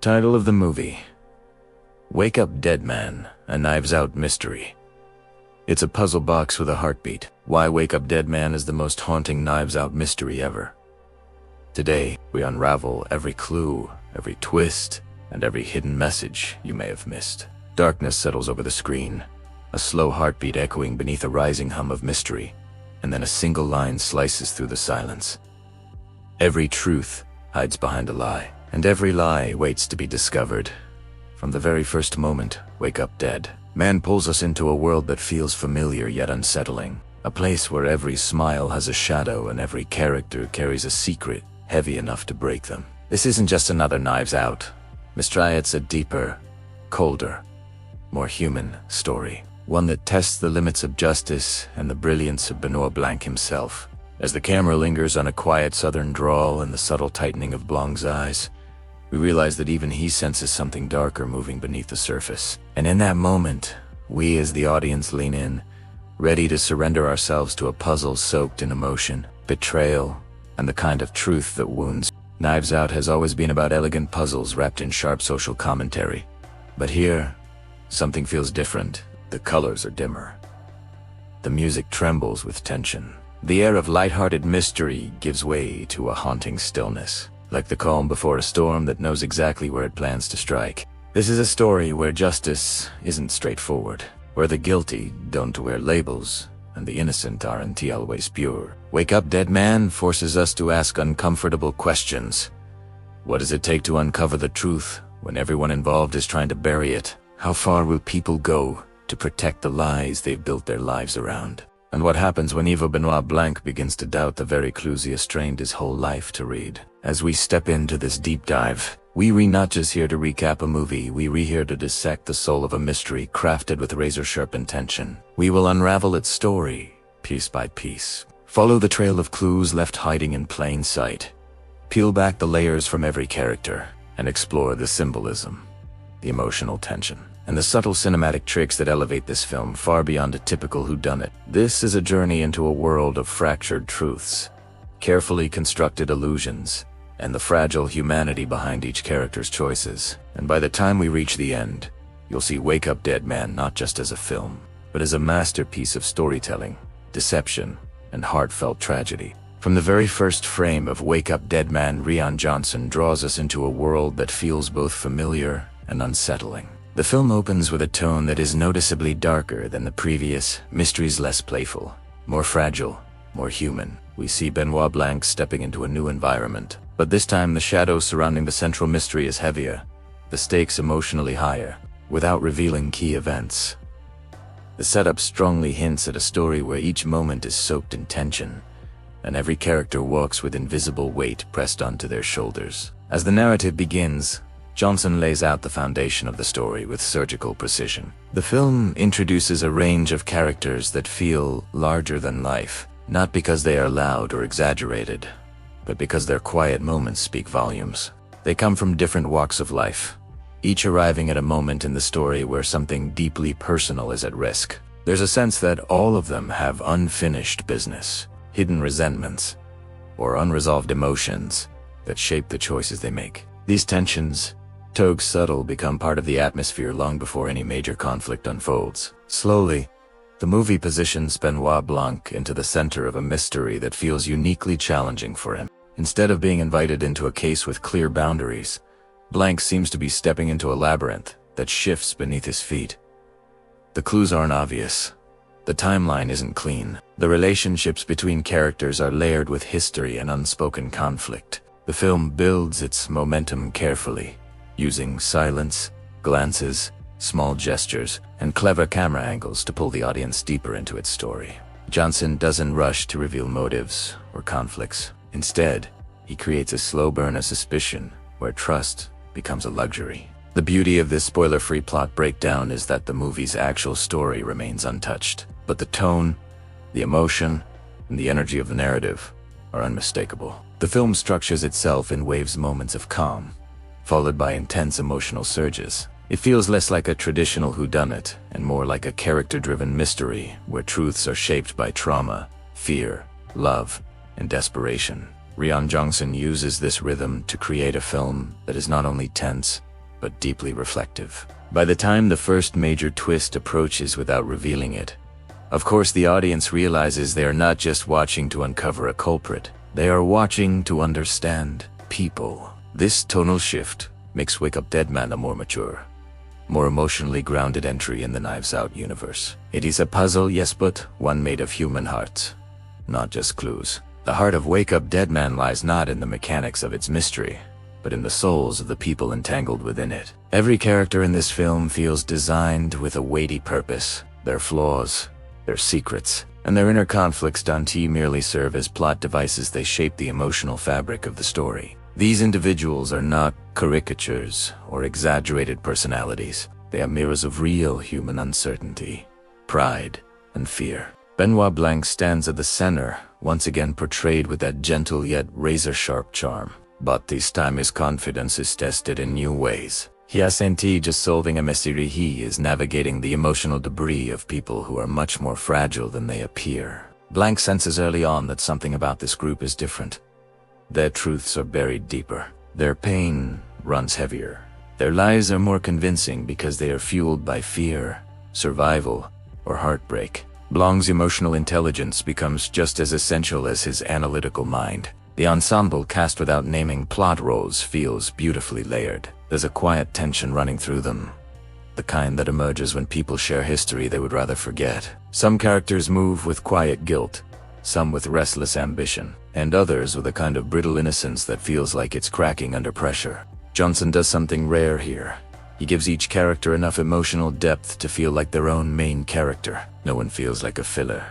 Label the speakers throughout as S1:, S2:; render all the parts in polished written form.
S1: Title of the movie: Wake Up Dead Man, a Knives Out Mystery. It's a puzzle box with a heartbeat. Why Wake Up Dead Man is the most haunting Knives Out mystery ever. Today, we unravel every clue, every twist, and every hidden message you may have missed. Darkness settles over the screen, a slow heartbeat echoing beneath a rising hum of mystery, and then a single line slices through the silence. Every truth hides behind a lie, and every lie waits to be discovered. From the very first moment, Wake Up Dead Man pulls us into a world that feels familiar yet unsettling. A place where every smile has a shadow and every character carries a secret heavy enough to break them. This isn't just another Knives Out mystery, it's a deeper, colder, more human story. One that tests the limits of justice and the brilliance of Benoit Blanc himself. As the camera lingers on a quiet southern drawl and the subtle tightening of Blanc's eyes, we realize that even he senses something darker moving beneath the surface. And in that moment, we as the audience lean in, ready to surrender ourselves to a puzzle soaked in emotion, betrayal, and the kind of truth that wounds. Knives Out has always been about elegant puzzles wrapped in sharp social commentary. But here, something feels different. The colors are dimmer. The music trembles with tension. The air of lighthearted mystery gives way to a haunting stillness, like the calm before a storm that knows exactly where it plans to strike. This is a story where justice isn't straightforward, where the guilty don't wear labels, and the innocent aren't always pure. Wake Up Dead Man forces us to ask uncomfortable questions. What does it take to uncover the truth when everyone involved is trying to bury it? How far will people go to protect the lies they've built their lives around? And what happens when Yves Benoit Blanc begins to doubt the very clues he has strained his whole life to read? As we step into this deep dive, we're not just here to recap a movie, we're here to dissect the soul of a mystery crafted with razor-sharp intention. We will unravel its story, piece by piece. Follow the trail of clues left hiding in plain sight. Peel back the layers from every character, and explore the symbolism, the emotional tension, and the subtle cinematic tricks that elevate this film far beyond a typical whodunit. This is a journey into a world of fractured truths, carefully constructed illusions, and the fragile humanity behind each character's choices. And by the time we reach the end, you'll see Wake Up Dead Man not just as a film, but as a masterpiece of storytelling, deception, and heartfelt tragedy. From the very first frame of Wake Up Dead Man, Rian Johnson draws us into a world that feels both familiar and unsettling. The film opens with a tone that is noticeably darker than the previous. Mystery's less playful, more fragile, more human. We see Benoit Blanc stepping into a new environment, but this time the shadow surrounding the central mystery is heavier, the stakes emotionally higher, without revealing key events. The setup strongly hints at a story where each moment is soaked in tension, and every character walks with invisible weight pressed onto their shoulders. As the narrative begins, Johnson lays out the foundation of the story with surgical precision. The film introduces a range of characters that feel larger than life, not because they are loud or exaggerated, but because their quiet moments speak volumes. They come from different walks of life, each arriving at a moment in the story where something deeply personal is at risk. There's a sense that all of them have unfinished business, hidden resentments, or unresolved emotions that shape the choices they make. These tensions, though subtle, become part of the atmosphere long before any major conflict unfolds. Slowly, the movie positions Benoit Blanc into the center of a mystery that feels uniquely challenging for him. Instead of being invited into a case with clear boundaries, Blanc seems to be stepping into a labyrinth that shifts beneath his feet. The clues aren't obvious. The timeline isn't clean. The relationships between characters are layered with history and unspoken conflict. The film builds its momentum carefully, using silence, glances, small gestures, and clever camera angles to pull the audience deeper into its story. Johnson doesn't rush to reveal motives or conflicts. Instead, he creates a slow burn of suspicion where trust becomes a luxury. The beauty of this spoiler-free plot breakdown is that the movie's actual story remains untouched, but the tone, the emotion, and the energy of the narrative are unmistakable. The film structures itself in waves, moments of calm, followed by intense emotional surges. It feels less like a traditional whodunit and more like a character-driven mystery where truths are shaped by trauma, fear, love, and desperation. Rian Johnson uses this rhythm to create a film that is not only tense, but deeply reflective. By the time the first major twist approaches without revealing it, of course the audience realizes they are not just watching to uncover a culprit, they are watching to understand people. This tonal shift makes Wake Up Dead Man a more mature, more emotionally grounded entry in the Knives Out universe. It is a puzzle, yes, but one made of human hearts, not just clues. The heart of Wake Up Dead Man lies not in the mechanics of its mystery, but in the souls of the people entangled within it. Every character in this film feels designed with a weighty purpose. Their flaws, their secrets, and their inner conflicts don't merely serve as plot devices, they shape the emotional fabric of the story. These individuals are not caricatures or exaggerated personalities. They are mirrors of real human uncertainty, pride, and fear. Benoit Blanc stands at the center, once again portrayed with that gentle yet razor-sharp charm. But this time his confidence is tested in new ways. He isn't just solving a mystery, he is navigating the emotional debris of people who are much more fragile than they appear. Blanc senses early on that something about this group is different. Their truths are buried deeper. Their pain runs heavier. Their lies are more convincing because they are fueled by fear, survival, or heartbreak. Blanc's emotional intelligence becomes just as essential as his analytical mind. The ensemble, cast without naming plot roles, feels beautifully layered. There's a quiet tension running through them, the kind that emerges when people share history they would rather forget. Some characters move with quiet guilt, some with restless ambition, and others with a kind of brittle innocence that feels like it's cracking under pressure. Johnson does something rare here. He gives each character enough emotional depth to feel like their own main character. No one feels like a filler.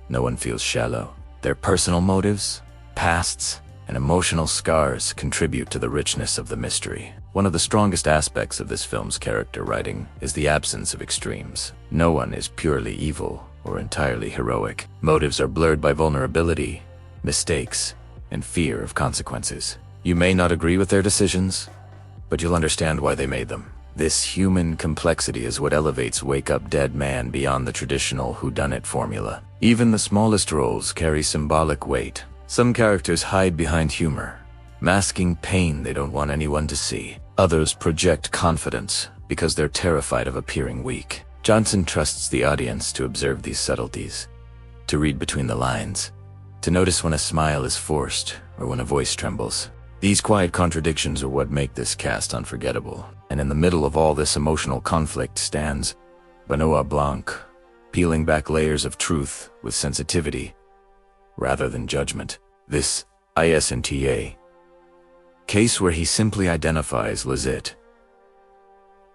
S1: No one feels shallow. Their personal motives, pasts, and emotional scars contribute to the richness of the mystery. One of the strongest aspects of this film's character writing is the absence of extremes. No one is purely evil or entirely heroic. Motives are blurred by vulnerability, mistakes, and fear of consequences. You may not agree with their decisions, but you'll understand why they made them. This human complexity is what elevates Wake Up Dead Man beyond the traditional whodunit formula. Even the smallest roles carry symbolic weight. Some characters hide behind humor, masking pain they don't want anyone to see. Others project confidence because they're terrified of appearing weak. Johnson trusts the audience to observe these subtleties, to read between the lines, to notice when a smile is forced or when a voice trembles. These quiet contradictions are what make this cast unforgettable. And in the middle of all this emotional conflict stands Benoit Blanc, peeling back layers of truth with sensitivity rather than judgment. This ISNTA case where he simply identifies Lizette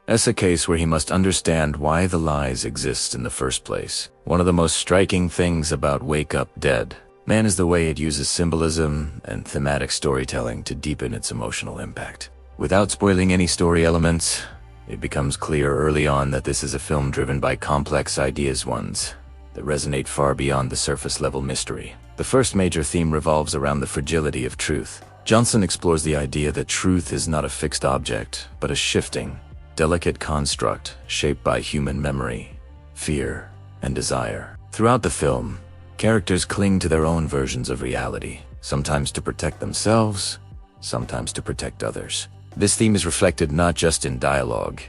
S1: as a case where he must understand why the lies exist in the first place. One of the most striking things about Wake Up Dead Man is the way it uses symbolism and thematic storytelling to deepen its emotional impact. Without spoiling any story elements, it becomes clear early on that this is a film driven by complex ideas, ones that resonate far beyond the surface-level mystery. The first major theme revolves around the fragility of truth. Johnson explores the idea that truth is not a fixed object, but a shifting, delicate construct shaped by human memory, fear, and desire. Throughout the film, characters cling to their own versions of reality, sometimes to protect themselves, sometimes to protect others. This theme is reflected not just in dialogue,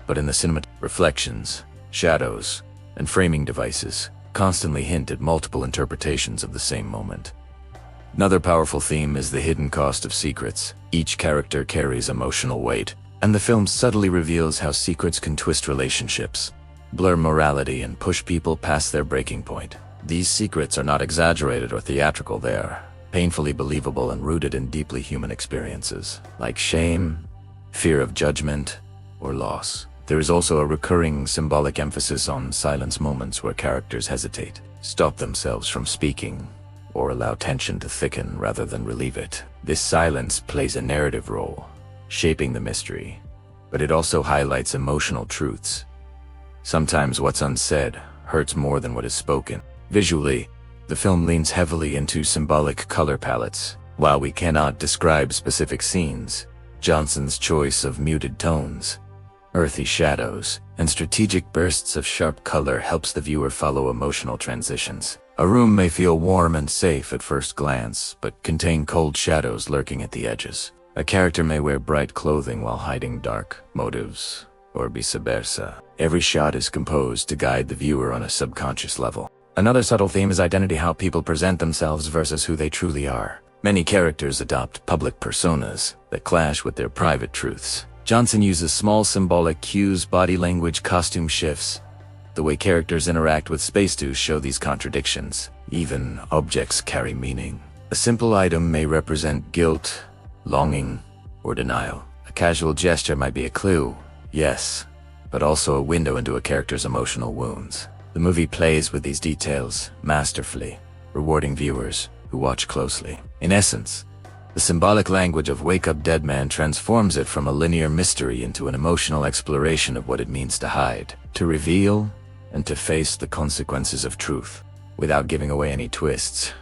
S1: but in the cinematic reflections, shadows, and framing devices constantly hint at multiple interpretations of the same moment. Another powerful theme is the hidden cost of secrets. Each character carries emotional weight, and the film subtly reveals how secrets can twist relationships, blur morality, and push people past their breaking point. These secrets are not exaggerated or theatrical, they are painfully believable and rooted in deeply human experiences, like shame, fear of judgment, or loss. There is also a recurring symbolic emphasis on silence moments where characters hesitate, stop themselves from speaking, or allow tension to thicken rather than relieve it. This silence plays a narrative role, shaping the mystery, but it also highlights emotional truths. Sometimes what's unsaid hurts more than what is spoken. Visually, the film leans heavily into symbolic color palettes. While we cannot describe specific scenes, Johnson's choice of muted tones, earthy shadows, and strategic bursts of sharp color helps the viewer follow emotional transitions. A room may feel warm and safe at first glance, but contain cold shadows lurking at the edges. A character may wear bright clothing while hiding dark motives, or vice versa. Every shot is composed to guide the viewer on a subconscious level. Another subtle theme is identity, how people present themselves versus who they truly are. Many characters adopt public personas that clash with their private truths. Johnson uses small symbolic cues, body language, costume shifts. The way characters interact with space to show these contradictions. Even objects carry meaning. A simple item may represent guilt, longing, or denial. A casual gesture might be a clue, yes, but also a window into a character's emotional wounds. The movie plays with these details masterfully, rewarding viewers who watch closely. In essence, the symbolic language of Wake Up Dead Man transforms it from a linear mystery into an emotional exploration of what it means to hide, to reveal, and to face the consequences of truth. Without giving away any twists,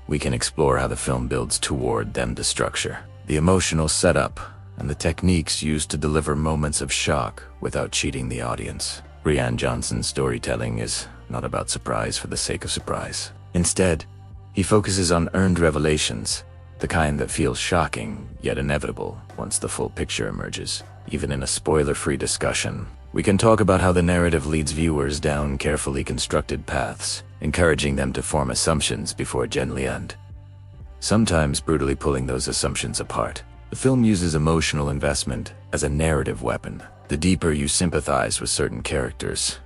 S1: we can explore how the film builds toward them the structure, the emotional setup, and the techniques used to deliver moments of shock without cheating the audience. Rian Johnson's storytelling is not about surprise for the sake of surprise. Instead, he focuses on earned revelations, the kind that feels shocking yet inevitable once the full picture emerges. Even in a spoiler-free discussion, we can talk about how the narrative leads viewers down carefully constructed paths, encouraging them to form assumptions before it gently ends. Sometimes brutally pulling those assumptions apart. The film uses emotional investment as a narrative weapon. The deeper you sympathize with certain characters,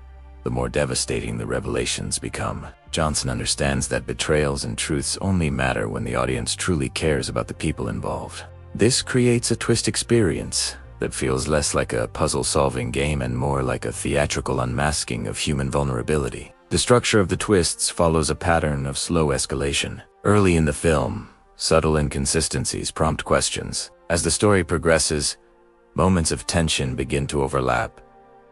S1: the more devastating the revelations become. Johnson understands that betrayals and truths only matter when the audience truly cares about the people involved. This creates a twist experience that feels less like a puzzle-solving game and more like a theatrical unmasking of human vulnerability. The structure of the twists follows a pattern of slow escalation. Early in the film, subtle inconsistencies prompt questions. As the story progresses, moments of tension begin to overlap,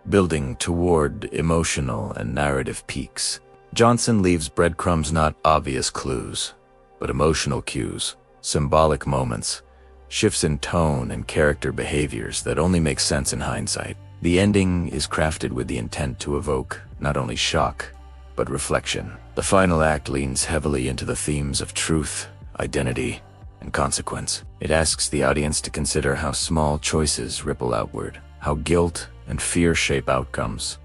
S1: building toward emotional and narrative peaks. Johnson leaves breadcrumbs, not obvious clues, but emotional cues, symbolic moments, shifts in tone and character behaviors that only make sense in hindsight. The ending is crafted with the intent to evoke not only shock, but reflection. The final act leans heavily into the themes of truth, identity, and consequence. It asks the audience to consider how small choices ripple outward, how guilt and fear shape outcomes,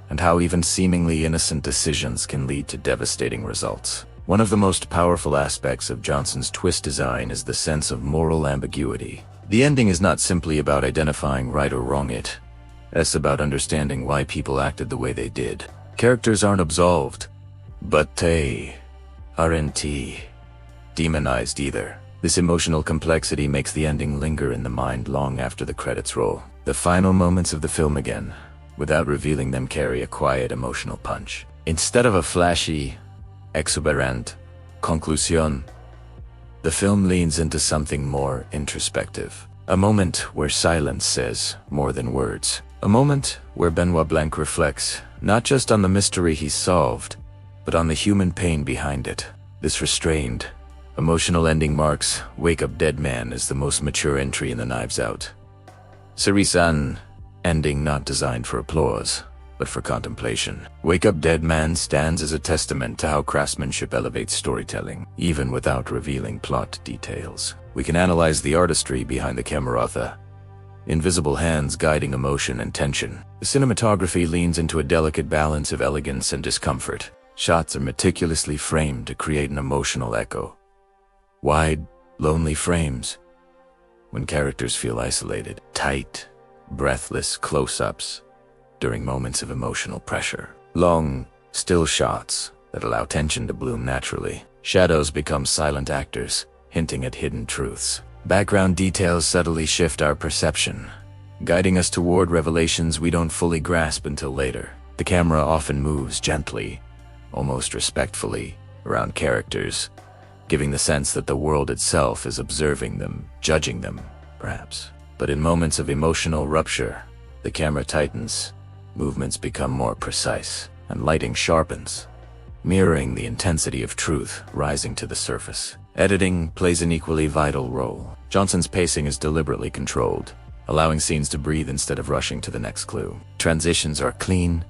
S1: and how even seemingly innocent decisions can lead to devastating results. One of the most powerful aspects of Johnson's twist design is the sense of moral ambiguity. The ending is not simply about identifying right or wrong, it's about understanding why people acted the way they did. Characters aren't absolved, but they aren't demonized either. This emotional complexity makes the ending linger in the mind long after the credits roll. The final moments of the film, again, without revealing them, carry a quiet emotional punch. Instead of a flashy, exuberant conclusion, the film leans into something more introspective. A moment where silence says more than words. A moment where Benoit Blanc reflects not just on the mystery he solved, but on the human pain behind it. This restrained, emotional ending marks Wake Up Dead Man as the most mature entry in the Knives Out series, an ending not designed for applause, but for contemplation. Wake Up Dead Man stands as a testament to how craftsmanship elevates storytelling, even without revealing plot details. We can analyze the artistry behind the camera, the invisible hands guiding emotion and tension. The cinematography leans into a delicate balance of elegance and discomfort. Shots are meticulously framed to create an emotional echo. Wide, lonely frames when characters feel isolated. Tight, breathless close-ups during moments of emotional pressure. Long, still shots that allow tension to bloom naturally. Shadows become silent actors, hinting at hidden truths. Background details subtly shift our perception, guiding us toward revelations we don't fully grasp until later. The camera often moves gently, almost respectfully, around characters, giving the sense that the world itself is observing them, judging them, perhaps. But in moments of emotional rupture, the camera tightens, movements become more precise, and lighting sharpens, mirroring the intensity of truth rising to the surface. Editing plays an equally vital role. Johnson's pacing is deliberately controlled, allowing scenes to breathe instead of rushing to the next clue. Transitions are clean,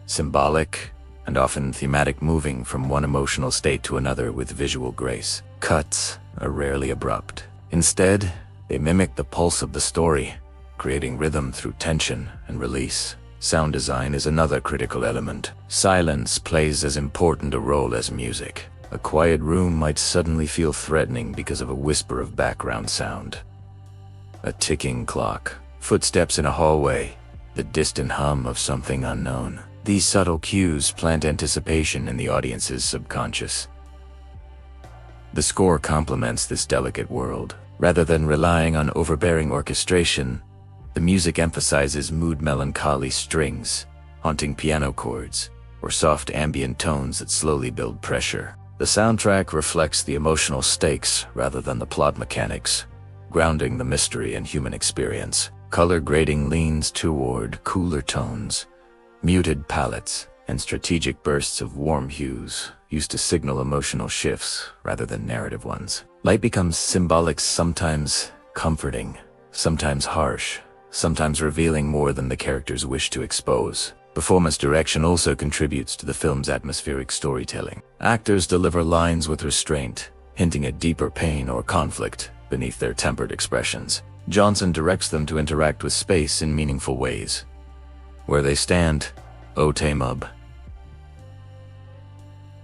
S1: symbolic, and often thematic, moving from one emotional state to another with visual grace. Cuts are rarely abrupt. Instead, They mimic the pulse of the story, creating rhythm through tension and release. Sound design is another critical element. Silence plays as important a role as music. A quiet room might suddenly feel threatening because of a whisper of background sound. A ticking clock, footsteps in a hallway, the distant hum of something unknown. These subtle cues plant anticipation in the audience's subconscious. The score complements this delicate world. Rather than relying on overbearing orchestration, the music emphasizes mood melancholy strings, haunting piano chords, or soft ambient tones that slowly build pressure. The soundtrack reflects the emotional stakes rather than the plot mechanics, grounding the mystery in human experience. Color grading leans toward cooler tones, muted palettes, and strategic bursts of warm hues used to signal emotional shifts rather than narrative ones. Light becomes symbolic, sometimes comforting, sometimes harsh, sometimes revealing more than the characters wish to expose. Performance direction also contributes to the film's atmospheric storytelling. Actors deliver lines with restraint, hinting at deeper pain or conflict beneath their tempered expressions. Johnson directs them to interact with space in meaningful ways. Where they stand, O Tamub.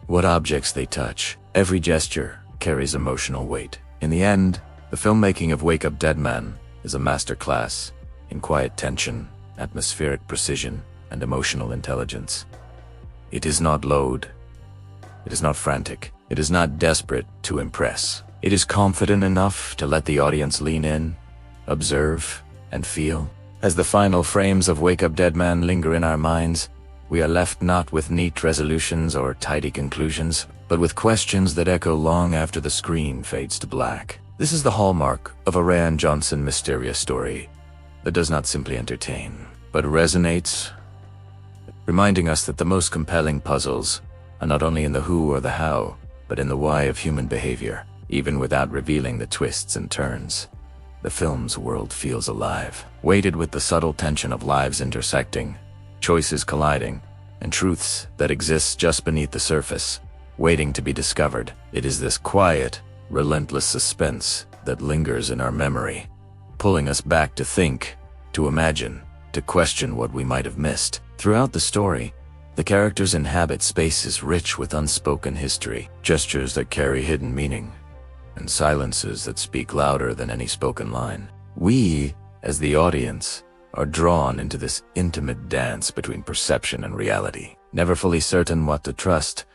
S1: What objects they touch, every gesture carries emotional weight. In the end, the filmmaking of Wake Up Dead Man is a masterclass in quiet tension, atmospheric precision, and emotional intelligence. It is not loud. It is not frantic. It is not desperate to impress. It is confident enough to let the audience lean in, observe, and feel. As the final frames of Wake Up Dead Man linger in our minds, we are left not with neat resolutions or tidy conclusions, but with questions that echo long after the screen fades to black. This is the hallmark of a Rian Johnson mysterious story that does not simply entertain, but resonates, reminding us that the most compelling puzzles are not only in the who or the how, but in the why of human behavior. Even without revealing the twists and turns, the film's world feels alive, weighted with the subtle tension of lives intersecting, choices colliding, and truths that exist just beneath the surface, waiting to be discovered. It is this quiet, relentless suspense that lingers in our memory, pulling us back to think, to imagine, to question what we might have missed. Throughout the story, the characters inhabit spaces rich with unspoken history, gestures that carry hidden meaning, and silences that speak louder than any spoken line. We, as the audience, are drawn into this intimate dance between perception and reality, never fully certain what to trust,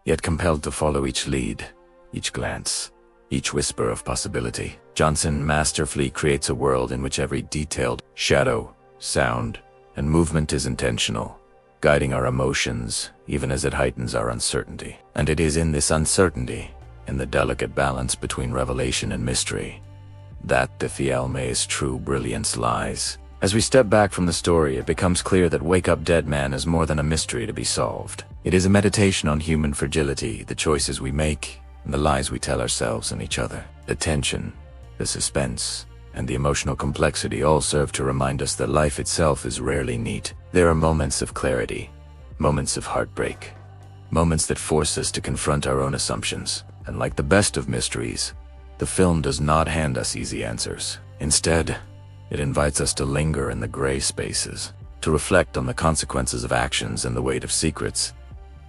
S1: yet compelled to follow each lead, each glance, each whisper of possibility. Johnson masterfully creates a world in which every detailed shadow, sound, and movement is intentional, guiding our emotions even as it heightens our uncertainty. And it is in this uncertainty, in the delicate balance between revelation and mystery, that the Fialme's true brilliance lies. As we step back from the story, it becomes clear that Wake Up Dead Man is more than a mystery to be solved. It is a meditation on human fragility, the choices we make, and the lies we tell ourselves and each other. The tension, the suspense, and the emotional complexity all serve to remind us that life itself is rarely neat. There are moments of clarity, moments of heartbreak, moments that force us to confront our own assumptions. And like the best of mysteries, the film does not hand us easy answers. Instead, it invites us to linger in the gray spaces, to reflect on the consequences of actions and the weight of secrets,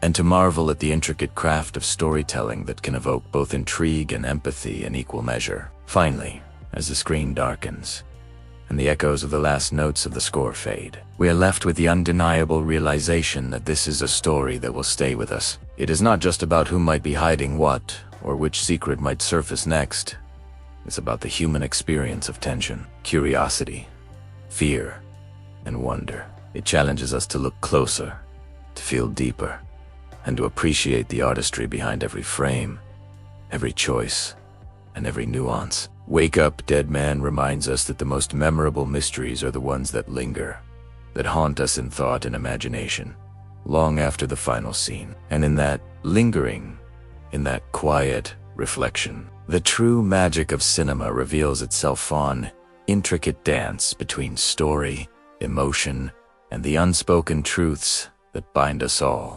S1: and to marvel at the intricate craft of storytelling that can evoke both intrigue and empathy in equal measure. Finally, as the screen darkens, and the echoes of the last notes of the score fade, we are left with the undeniable realization that this is a story that will stay with us. It is not just about who might be hiding what, or which secret might surface next. It's about the human experience of tension, curiosity, fear, and wonder. It challenges us to look closer, to feel deeper, and to appreciate the artistry behind every frame, every choice, and every nuance. Wake Up Dead Man reminds us that the most memorable mysteries are the ones that linger, that haunt us in thought and imagination, long after the final scene. And in that lingering, in that quiet reflection, the true magic of cinema reveals itself on intricate dance between story, emotion, and the unspoken truths that bind us all.